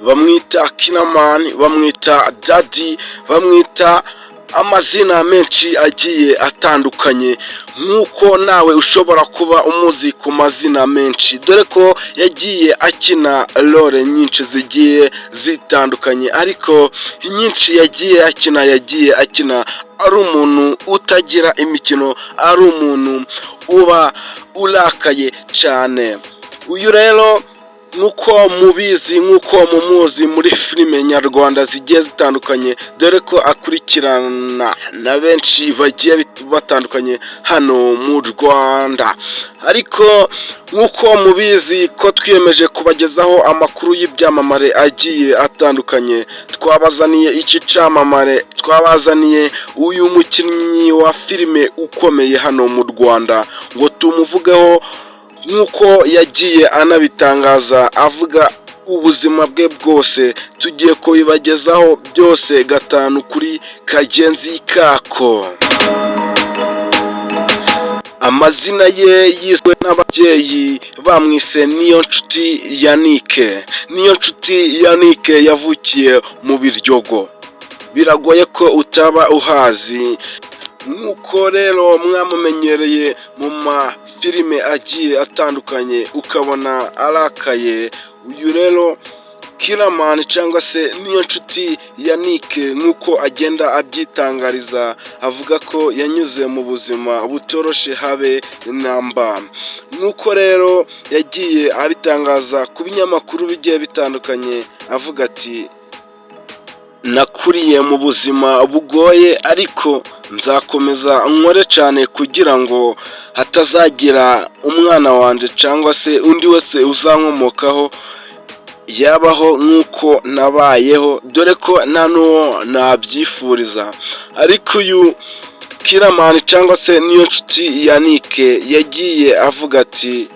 bamwita Kinaman, bamwita Daddy, bamwita amazina menshi agiye atandukanye, nk'uko nawe ushobora kuba umuzi ku mazina menshi, dore ko yagiye akina role nyinshi zigiye zitandukanye, ariko inyinshi yagiye akina ari umuntu utagira imikino, ari umuntu uba urakaye cyane. Uyu rero nk'uko mubizi, nk'uko mumuzi muri filime nyarwanda zigiye zitandukanye, dore ko akurikirana na benshi bagiye batandukanye hano mu Rwanda. Ariko nk'uko mubizi ko twiyemeje kubagezaho amakuru y'ibyamamare agiye atandukanye, twabazaniye iki cyamamare, twabazaniye uyu mukinnyi wa filime ukomeye hano mu Rwanda ngo tumuvugeho, nk'uko yagiye anabitangaza avuga ubuzima bwe bwose. Tugiye kubibagezaho byose gatanu kuri kagenzi kako. Amazina ye yiswe n'ababyeyi bamwise Niyonshuti Yannick. Niyonshuti Yannick yavukiye mu Biryogo, biragoye ko utaba uhazi. Nk'uko rero mwamumenyereye mu filime agiye atandukanye ukabona arakaye, uyu rero Kinaman cyangwa se Niyonshuti Yannick nk'uko agenda abyitangariza, avuga ko yanyuze mu buzima butoroshe habe namba. Nk'uko rero yagiye abitangaza ku binyamakuru bigiye bitandukanye, avuga ati nakuriye mu buzima bugoye, ariko nzakomeza nkore cyane kugira ngo hatazagira umwana wanjye cyangwa se undi wese uzankomokaho yabaho nk'uko nabayeho, dore ko nta n'uwo nabyifuriza. Ariko uyu Kinaman cyangwa se Niyonshuti Yannick yagiye avuga ati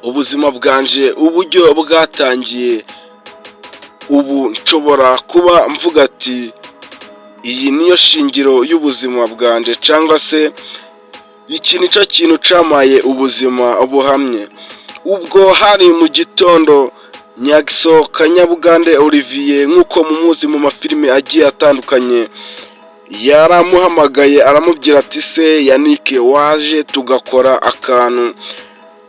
ubuzima bwanje uburyo bwatangiye, ubu nshobora kuba mvuga ati iyi niyo shingiro y'ubuzima bwanjye, cyangwa se iki nicyo kintu cyamaye ubuzima buhamye. Ubwo hari mu gitondo, Nyagiso Kanyabugande Olivier nk'uko mumuzi mu mafilime agiye atandukanye, yaramuhamagaye aramubwira ati se Yannick, waje tugakora akantu,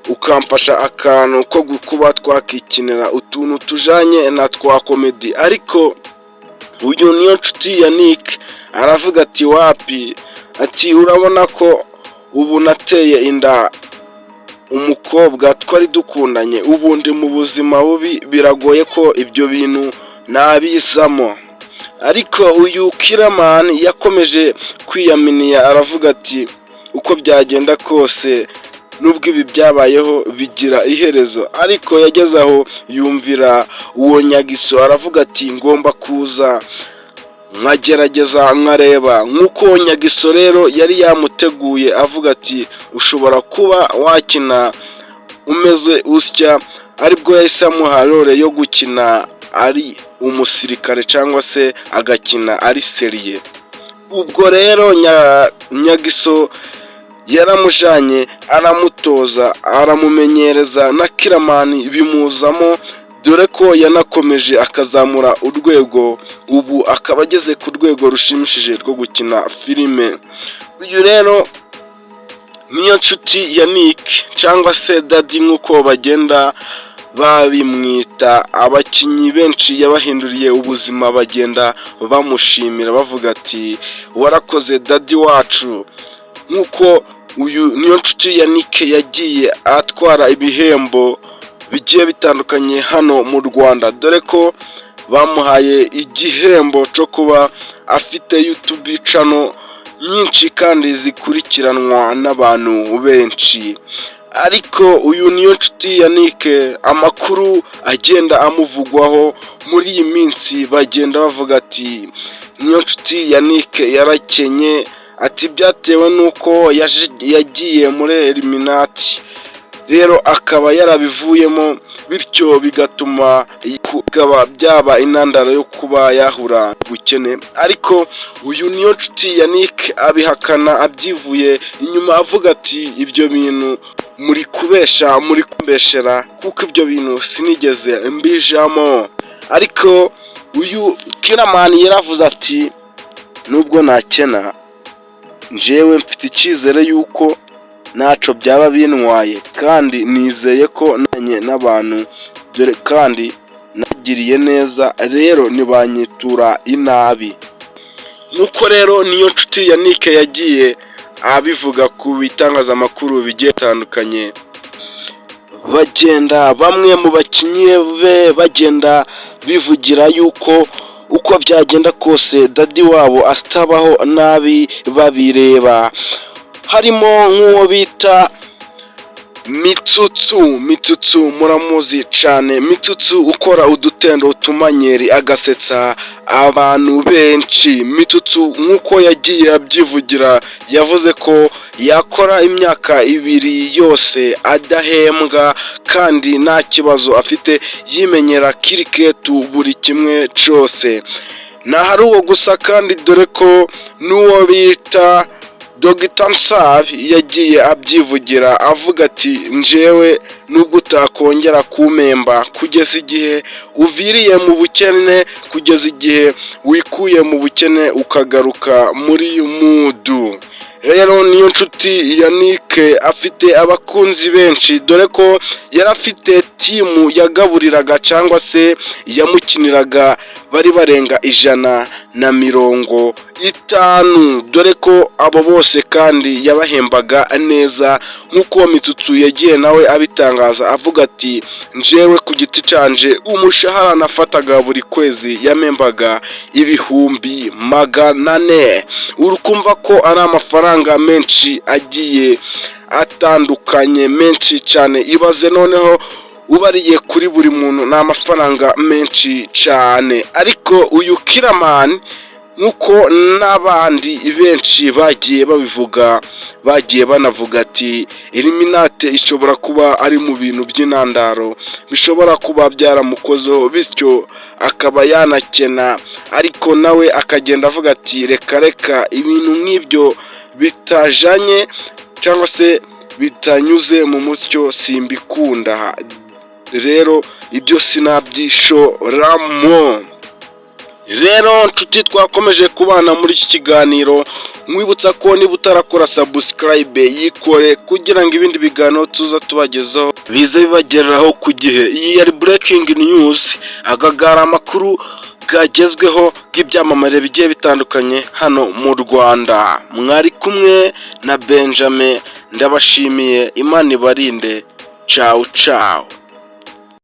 ukamfasha akantu ko kuba twakikinira utuntu tujanye na twa komedi. Ariko uyu Niyonshuti Yannick aravuga ati wapi, ati urabona ko ubu nateye inda umukobwa twari dukundanye, ubu ndi mu buzima bubi, biragoye ko ibyo bintu nabizamo. Ariko uyu Kinaman yakomeje kwiyaminiya, aravuga ati uko byagenda kose nubwo ibi byabayeho bigira iherezo. Ariko yageze aho yumvira uwo Nyagiso, aravuga ati ngomba kuza nkagerageza nkareba. Nk'uko Nyagiso rero yari yamuteguye, avuga ati ushobora kuba wakina umeze usya, aribwo yahise amuha role yo gukina ari umusirikare cyangwa se agakina ari seriye. Ubwo rero Nyagiso yaramujanye, aramutoza, aramumenyereza, na Kinaman bimuzamo, dore ko yanakomeje akazamura urwego, ubu akaba ageze ku rwego rushimishije rwo gukina filime. Uyu rero Niyonshuti Yannick cyangwa se Daddy nk'uko bagenda babimwita, abakinnyi benshi yabahinduriye ubuzima bagenda bamushimira bavuga ati warakoze Daddy wacu. Nk'uko uyu Niyonshuti Yannick yagiye atwara ibihembo bigiye bitandukanye hano mu Rwanda, dore ko bamuhaye igihembo cyo kuba afite YouTube channel nyinshi kandi zikurikiranwa n'abantu benshi. Ariko uyu Niyonshuti Yannick amakuru agenda amuvugwaho muri iyi minsi, bagenda bavuga ati Niyonshuti Yannick yarakenye, ati byatewe n'uko yagiye muri Illuminati, rero akaba yarabivuyemo, bityo bigatuma byaba intandaro yo kuba yahura ubukene. Ariko uyu Niyonshuti Yannick abihakana abyivuye inyuma, avuga ati ibyo bintu muri kubesha, muri kumbeshera, kuko ibyo bintu sinigeze mbijamo. ariko uyu Kiramani yaravuze ati nubwo nakena njyewe mfite icyizere yuko ntaco byaba bintwaye kandi nizeye ko nanye n'abantu dore kandi nagiriye neza rero ntibanyitura inabi. Nuko rero niyo nshuti ya Nick yagiye abivuga ku bitangazamakuru bigiye bitandukanye, bagenda bamwe mu bakinnyi be bagenda bivugira yuko uko byagenda kose dadi wabo atabaho nabi babireba, harimo nk'uwo bita Mitsutsu muramuzi cyane, Mitsutsu ukora udutendo utumanyeri agasetsa abantu benshi. Mitsutsu nk'uko yagiye abyivugira yavuze ko yakora imyaka 2 yose adahembwa kandi nta kibazo afite, yimenyera kiriketu buri kimwe cyose. Ntahari uwo gusa kandi dore ko n'uwo bita Dr Nsab yagiye abyivugira avuga ati njyewe nubwo utakongera kumemba kugeza igihe uviriye mu bukene, kugeza igihe wikuye mu bukene ukagaruka muri mudu. Rero niyo nshuti ya Nick afite abakunzi benshi dore ko yarafite timu yagaburiraga cyangwa se yamukiniraga bari barenga 150, dore ko abo bose kandi yabahembaga neza nk'uko Mitsutsu yagiye nawe abitangaza avuga ati njyewe ku giti canje umushahara nafataga buri kwezi yamembaga 400. urukumva ko ari amafaranga menshi agiye atandukanye menshi cyane, ibaze noneho ubariye kuri buri muntu ni amafaranga menshi cyane. Ariko uyu Kiramani nk'uko n'abandi benshi bagiye babivuga, bagiye banavuga ati Illuminati ishobora kuba ari mu bintu by'intandaro bishobora kuba byaramukozeho bityo akaba yanakena, ariko nawe akagenda avuga ati reka ibintu nk'ibyo bitajanye cyangwa se bitanyuze mu mucyo simbikunda, rero ibyo sinabyishoramo. Rero nshuti twakomeje kubana muri iki kiganiro, mwibutsa ko niba utarakora subscribe yikore kugira ngo ibindi biganiro tuza tubagezaho bize bibageraho ku gihe. Iyi yari breaking news, agagara amakuru gagezweho bw'ibyamamare bigiye bitandukanye hano mu Rwanda. Mwari kumwe na Benjamin, ndabashimiye, Imana ibarinde. Ciao ciao.